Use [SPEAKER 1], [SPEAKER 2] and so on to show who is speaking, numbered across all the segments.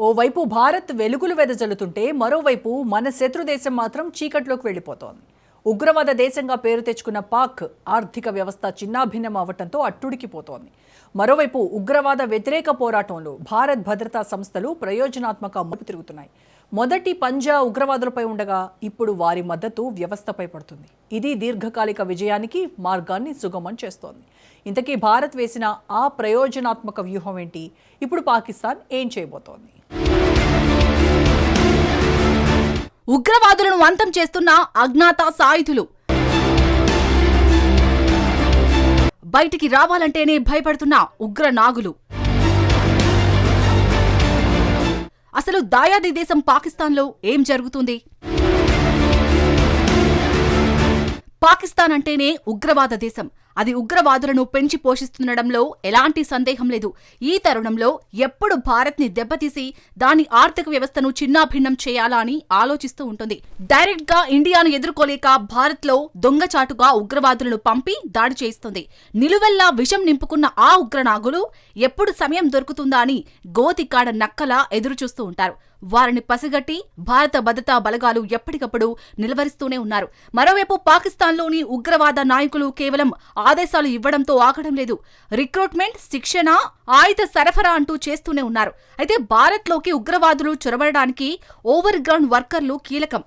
[SPEAKER 1] ఓవైపు భారత్ వెలుగులు వెదజల్లుతుంటే మరోవైపు మన శత్రు దేశం మాత్రం చీకట్లోకి వెళ్లిపోతోంది. ఉగ్రవాద దేశంగా పేరు తెచ్చుకున్న పాక్ ఆర్థిక వ్యవస్థ చిన్నాభిన్నం అవ్వటంతో అట్టుడికిపోతోంది. మరోవైపు ఉగ్రవాద వ్యతిరేక పోరాటంలో భారత్ భద్రతా సంస్థలు ప్రయోజనాత్మక మలుపు తిరుగుతున్నాయి. మొదటి పంజా ఉగ్రవాదులపై ఉండగా ఇప్పుడు వారి మద్దతు వ్యవస్థపై పడుతుంది. ఇది దీర్ఘకాలిక విజయానికి మార్గాన్ని సుగమం చేస్తోంది. ఇంతకీ భారత్ వేసిన ఆ ప్రయోజనాత్మక వ్యూహం ఏంటి? ఇప్పుడు పాకిస్తాన్ ఏం చేయబోతోంది?
[SPEAKER 2] ఉగ్రవాదులను అంతం చేస్తున్న అజ్ఞాత సాయుధులు బయటికి రావాలంటేనే భయపడుతున్న ఉగ్ర నాగులు. అసలు దాయాది దేశం పాకిస్తాన్లో ఏం జరుగుతుంది? పాకిస్తాన్ అంటేనే ఉగ్రవాద దేశం. అది ఉగ్రవాదులను పెంచి పోషిస్తుండడంలో ఎలాంటి సందేహం లేదు. ఈ తరుణంలో ఎప్పుడు భారత్ ని దెబ్బతీసి దాని ఆర్థిక వ్యవస్థను చిన్నాభిన్నం చేయాలా అని ఆలోచిస్తూ ఉంటుంది. డైరెక్ట్ గా ఇండియాను ఎదుర్కోలేక భారత్ లో దొంగచాటుగా ఉగ్రవాదులను పంపి దాడి చేయిస్తుంది. నిలువెల్లా విషం నింపుకున్న ఆ ఉగ్రనాగులు ఎప్పుడు సమయం దొరుకుతుందా అని గోతికాడ నక్కలా ఎదురుచూస్తూ ఉంటారు. వారిని పసిగట్టి భారత భద్రతా బలగాలు ఎప్పటికప్పుడు నిలవరిస్తూనే ఉన్నారు. మరోవైపు పాకిస్తాన్లోని ఉగ్రవాద నాయకులు కేవలం ఆదేశాలు ఇవ్వడంతో ఆగడం లేదు. రిక్రూట్మెంట్, శిక్షణ, ఆయుధ సరఫరా అంటూ చేస్తూనే ఉన్నారు. అయితే భారత్లోకి ఉగ్రవాదులు చొరబడడానికి ఓవర్ గ్రౌండ్ వర్కర్లు కీలకం.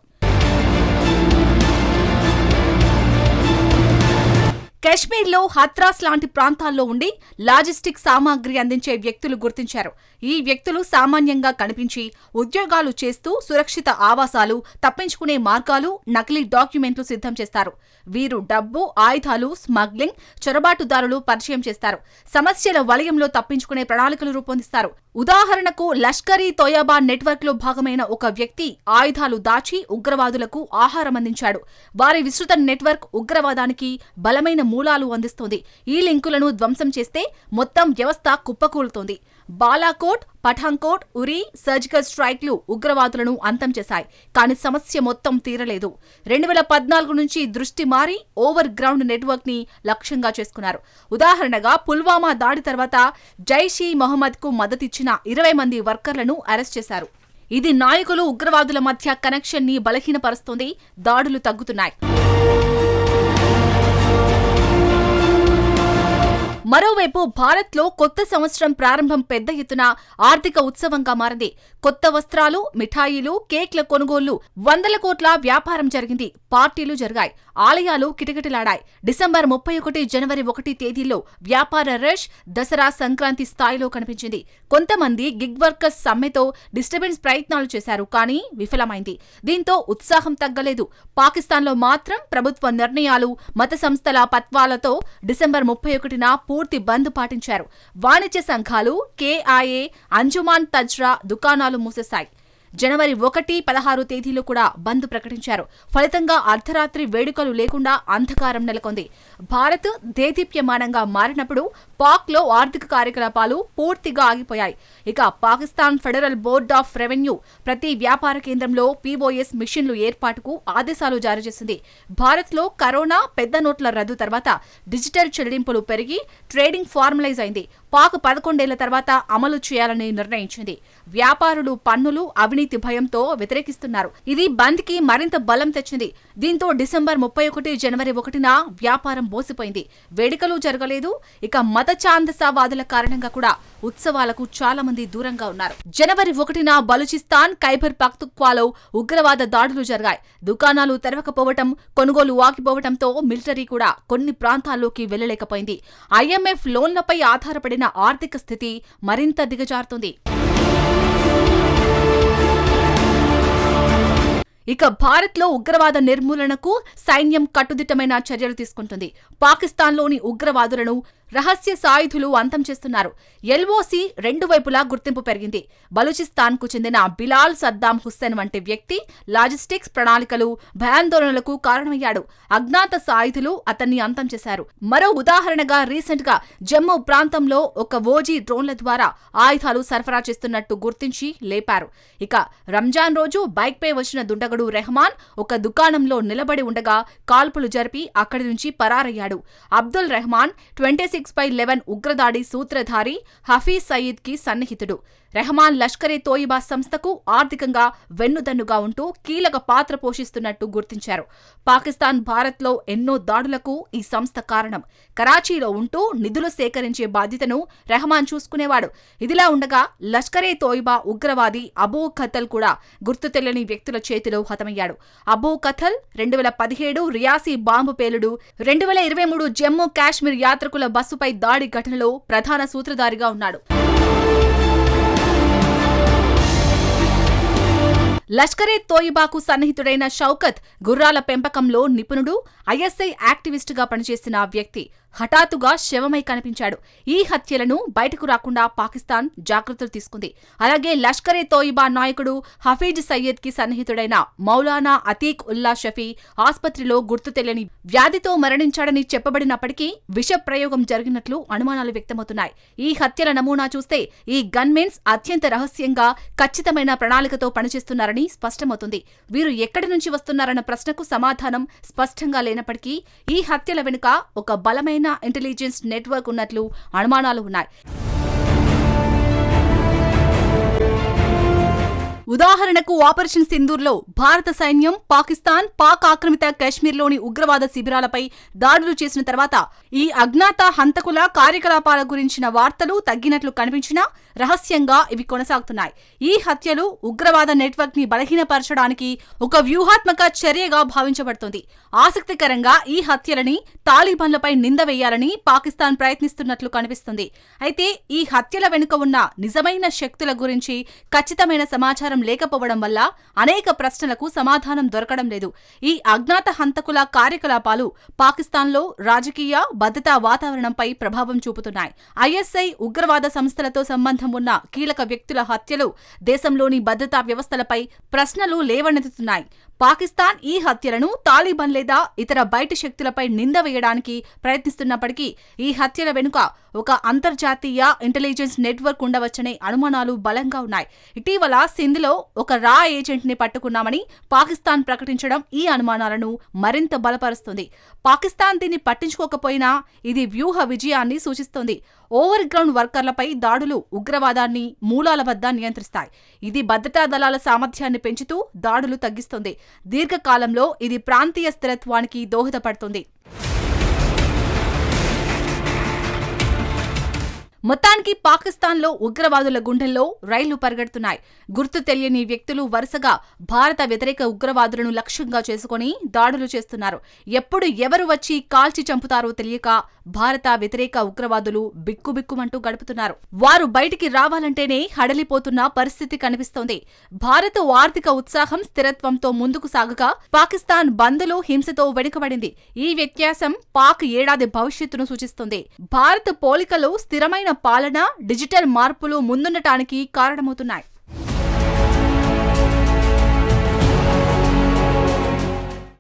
[SPEAKER 2] కశ్మీర్లో హత్రాస్ లాంటి ప్రాంతాల్లో ఉండి లాజిస్టిక్ సామాగ్రి అందించే వ్యక్తులు గుర్తించారు. ఈ వ్యక్తులు సామాన్యంగా కనిపించి ఉద్యోగాలు చేస్తూ సురక్షిత ఆవాసాలు, తప్పించుకునే మార్గాలు, నకిలీ డాక్యుమెంట్లు సిద్ధం చేస్తారు. వీరు డబ్బు, ఆయుధాలు, స్మగ్లింగ్, చొరబాటుదారులు పరిచయం చేస్తారు. సమస్యల వలయంలో తప్పించుకునే ప్రణాళికలు రూపొందిస్తారు. ఉదాహరణకు లష్కరీ తోయబా నెట్వర్క్ లో భాగమైన ఒక వ్యక్తి ఆయుధాలు దాచి ఉగ్రవాదులకు ఆహారం అందించాడు. వారి విస్తృత నెట్వర్క్ ఉగ్రవాదానికి బలమైన మూలాలు అందిస్తోంది. ఈ లింకులను ధ్వంసం చేస్తే మొత్తం వ్యవస్థ కుప్పకూలుతోంది. బాలాకోట్, పఠాన్కోట్, ఉరీ సర్జికల్ స్ట్రైక్లు ఉగ్రవాదులను అంతం చేశాయి. కానీ సమస్య మొత్తం తీరలేదు. 2014 నుంచి దృష్టి మారి ఓవర్ గ్రౌండ్ నెట్వర్క్ ని లక్ష్యంగా చేసుకున్నారు. ఉదాహరణగా పుల్వామా దాడి తర్వాత జైష్-ఈ మొహమ్మద్ కు మద్దతిచ్చిన 20 మంది వర్కర్లను అరెస్ట్ చేశారు. ఇది నాయకులు, ఉగ్రవాదుల మధ్య కనెక్షన్ ని బలహీనపరుస్తోంది. దాడులు తగ్గుతున్నాయి. మరోవైపు భారత్లో కొత్త సంవత్సరం ప్రారంభం పెద్ద ఎత్తున ఆర్థిక ఉత్సవంగా మారింది. కొత్త వస్త్రాలు, మిఠాయిలు, కేక్ల కొనుగోళ్లు, 100 కోట్ల వ్యాపారం జరిగింది. పార్టీలు జరిగాయి. ఆలయాలు కిటకిటలాడాయి. డిసెంబర్ 31, జనవరి 1 తేదీల్లో వ్యాపార రష్ దసరా, సంక్రాంతి స్థాయిలో కనిపించింది. కొంతమంది గిగ్ వర్కర్స్ సమ్మెతో డిస్టర్బెన్స్ ప్రయత్నాలు చేశారు, కానీ విఫలమైంది. దీంతో ఉత్సాహం తగ్గలేదు. పాకిస్తాన్లో మాత్రం ప్రభుత్వ నిర్ణయాలు, మత సంస్థల పత్వాలతో డిసెంబర్ 31న పూర్తి బంద్ పాటించారు. వాణిజ్య సంఘాలు, కేఐఏ, అంజుమాన్ తజ్రా దుకాణాలు మూసేశాయి. జనవరి 1, 16 తేదీలో కూడా బంద్ ప్రకటించారు. ఫలితంగా అర్ధరాత్రి వేడుకలు లేకుండా అంధకారం నెలకొంది. భారత్ దేదీప్యమానంగా మారినప్పుడు పాక్లో ఆర్థిక కార్యకలాపాలు పూర్తిగా ఆగిపోయాయి. ఇక Pakistan federal board of revenue ప్రతి వ్యాపార కేంద్రంలో POS మిషన్లు ఏర్పాటుకు ఆదేశాలు జారీ చేసింది. భారత్లో కరోనా, పెద్ద నోట్ల రద్దు తర్వాత డిజిటల్ చెల్లింపులు పెరిగి ట్రేడింగ్ ఫార్మలైజ్ అయింది. పాక్ 11 ఏళ్ల తర్వాత అమలు చేయాలని నిర్ణయించింది. వ్యాపారులు పన్నులు, అవినీతి భయంతో వ్యతిరేకిస్తున్నారు. ఇది బంద్ కి మరింత బలం తెచ్చింది. దీంతో డిసెంబర్ 31, జనవరి 1న వ్యాపారం బోసిపోయింది. వేడుకలు జరగలేదు. ఇక మత ఛాందసవాదుల కారణంగా కూడా ఉత్సవాలకు చాలా మంది దూరంగా ఉన్నారు. జనవరి 1న బలూచిస్తాన్, ఖైబర్ పఖ్తూన్ఖ్వాలో ఉగ్రవాద దాడులు జరిగాయి. దుకాణాలు తెరవకపోవటం, కొనుగోలు ఆగిపోవటంతో మిలిటరీ కూడా కొన్ని ప్రాంతాల్లోకి వెళ్లలేకపోయింది. IMF లోన్లపై ఆధారపడిన ఆర్థిక స్థితి మరింత దిగజారుతుంది. ఇక భారత్లో ఉగ్రవాద నిర్మూలనకు సైన్యం కట్టుదిట్టమైన చర్యలు తీసుకుంటుంది. పాకిస్తాన్లోని ఉగ్రవాదులను రహస్య సాయుధులు అంతం చేస్తున్నారు. LOC 2 వైపులా గుర్తింపు పెరిగింది. బలూచిస్తాన్కు చెందిన బిలాల్ సద్దాం హుస్సేన్ వంటి వ్యక్తి లాజిస్టిక్స్ ప్రణాళికలు, భయాందోళనలకు కారణమయ్యాడు. అజ్ఞాత సాయుధులు అతన్ని అంతం చేశారు. మరో ఉదాహరణగా రీసెంట్ గా జమ్మూ ప్రాంతంలో ఒక ఓజీ డ్రోన్ల ద్వారా ఆయుధాలు సరఫరా చేస్తున్నట్టు గుర్తించి లేపారు. ఇక రంజాన్ రోజు బైక్పై వచ్చిన దుండగుడు రెహమాన్ ఒక దుకాణంలో నిలబడి ఉండగా కాల్పులు జరిపి అక్కడి నుంచి పరారయ్యాడు. అబ్దుల్ రెహమాన్ 26/11 ఉగ్రదాడి సూత్రధారి హఫీజ్ సయీద్ కి సన్నిహితుడు. రెహమాన్ లష్కరే తోయిబా సంస్థకు ఆర్థికంగా వెన్నుదన్నుగా ఉంటూ కీలక పాత్ర పోషిస్తున్నట్టు గుర్తించారు. పాకిస్తాన్, భారత్లో ఎన్నో దాడులకు ఈ సంస్థ కారణం. కరాచీలో ఉంటూ నిధులు సేకరించే బాధ్యతను రెహమాన్ చూసుకునేవాడు. ఇదిలా ఉండగా లష్కరే తోయిబా ఉగ్రవాది అబూ ఖతల్ కూడా గుర్తు తెలియని వ్యక్తుల చేతిలో హతమయ్యాడు. అబూ ఖతల్ 2017 రియాసీ బాంబు పేలుడు, 2023 జమ్మూ కాశ్మీర్ యాత్రికుల బస్సుపై దాడి ఘటనలో ప్రధాన సూత్రధారిగా ఉన్నాడు. లష్కరే తోయిబాకు సన్నిహితుడైన షౌకత్ గుర్రాల పెంపకంలో నిపుణుడు, ఐఎస్ఐ యాక్టివిస్టుగా పనిచేసిన వ్యక్తి హఠాత్తుగా శవమై కనిపించాడు. ఈ హత్యలను బయటకు రాకుండా పాకిస్తాన్ జాగ్రత్తలు తీసుకుంది. అలాగే లష్కరే తోయిబా నాయకుడు హఫీజ్ సయ్యద్ కి సన్నిహితుడైన మౌలానా అతీక్ ఉల్లా షఫీ ఆస్పత్రిలో గుర్తు తెలియని వ్యాధితో మరణించాడని చెప్పబడినప్పటికీ విష ప్రయోగం జరిగినట్లు అనుమానాలు వ్యక్తమవుతున్నాయి. ఈ హత్యల నమూనా చూస్తే ఈ గన్మెన్స్ అత్యంత రహస్యంగా ఖచ్చితమైన ప్రణాళికతో పనిచేస్తున్నారని స్పష్టమవుతుంది. వీరు ఎక్కడి నుంచి వస్తున్నారన్న ప్రశ్నకు సమాధానం స్పష్టంగా లేనప్పటికీ ఈ హత్యల వెనుక ఒక బలమైన ఇంటెలిజెన్స్ నెట్వర్క్ ఉన్నట్లు అనుమానాలు ఉన్నాయి. ఉదాహరణకు ఆపరేషన్ సింధూర్లో భారత సైన్యం పాకిస్తాన్, పాక్ ఆక్రమిత కాశ్మీర్లోని ఉగ్రవాద శిబిరాలపై దాడులు చేసిన తర్వాత ఈ అజ్ఞాత హంతకుల కార్యకలాపాల గురించిన వార్తలు తగ్గినట్లు కనిపించినా రహస్యంగా ఇవి కొనసాగుతున్నాయి. ఈ హత్యలు ఉగ్రవాద నెట్వర్క్ ని బలహీనపరచడానికి ఒక వ్యూహాత్మక చర్యగా భావించబడుతోంది. ఆసక్తికరంగా ఈ హత్యలని తాలిబాన్లపై నింద వేయాలని పాకిస్తాన్ ప్రయత్నిస్తున్నట్లు కనిపిస్తుంది. అయితే ఈ హత్యల వెనుక ఉన్న నిజమైన శక్తుల గురించి ఖచ్చితమైన సమాచారం లేకపోవడం వల్ల అనేక ప్రశ్నలకు సమాధానం దొరకడం లేదు. ఈ అజ్ఞాత హంతకుల కార్యకలాపాలు పాకిస్తాన్లో రాజకీయ, భద్రతా వాతావరణంపై ప్రభావం చూపుతున్నాయి. ఐఎస్ఐ ఉగ్రవాద సంస్థలతో సంబంధం ఉన్న కీలక వ్యక్తుల హత్యలు దేశంలోని భద్రతా వ్యవస్థలపై ప్రశ్నలు లేవనెత్తుతున్నాయి. పాకిస్తాన్ ఈ హత్యలను తాలిబాన్ లేదా ఇతర బయటి శక్తులపై నింద వేయడానికి ప్రయత్నిస్తున్నప్పటికీ ఈ హత్యల వెనుక ఒక అంతర్జాతీయ ఇంటెలిజెన్స్ నెట్వర్క్ ఉండవచ్చనే అనుమానాలు బలంగా ఉన్నాయి. ఇటీవల సింధ్లో ఒక రా ఏజెంట్ ని పట్టుకున్నామని పాకిస్తాన్ ప్రకటించడం ఈ అనుమానాలను మరింత బలపరుస్తుంది. పాకిస్తాన్ దీన్ని పట్టించుకోకపోయినా ఇది వ్యూహ విజయాన్ని సూచిస్తోంది. ఓవర్ గ్రౌండ్ వర్కర్లపై దాడులు ఉగ్రవాదాన్ని మూలాల వద్ద నియంత్రిస్తాయి. ఇది భద్రతా దళాల సామర్థ్యాన్ని పెంచుతూ దాడులు తగ్గిస్తుంది. దీర్ఘకాలంలో ఇది ప్రాంతీయ స్థిరత్వానికి దోహదపడుతుంది. మొత్తానికి పాకిస్తాన్లో ఉగ్రవాదుల గుండెల్లో రైళ్లు పరిగెడుతున్నాయి. గుర్తు తెలియని వ్యక్తులు వరుసగా భారత వ్యతిరేక ఉగ్రవాదులను లక్ష్యంగా చేసుకుని దాడులు చేస్తున్నారు. ఎప్పుడు ఎవరు వచ్చి కాల్చి చంపుతారో తెలియక భారత వ్యతిరేక ఉగ్రవాదులు బిక్కుబిక్కుమంటూ గడుపుతున్నారు. వారు బయటికి రావాలంటేనే హడలిపోతున్న పరిస్థితి కనిపిస్తోంది. భారత ఆర్థిక ఉత్సాహం స్థిరత్వంతో ముందుకు సాగగా పాకిస్తాన్ బంద్లో హింసతో వెనుకబడింది. ఈ వ్యత్యాసం పాక్ ఏడాది భవిష్యత్తును సూచిస్తుంది. భారత పోలికలో స్థిరమైన పాలన, డిజిటల్ మార్పులు ముందుండటానికి కారణమవుతున్నాయి.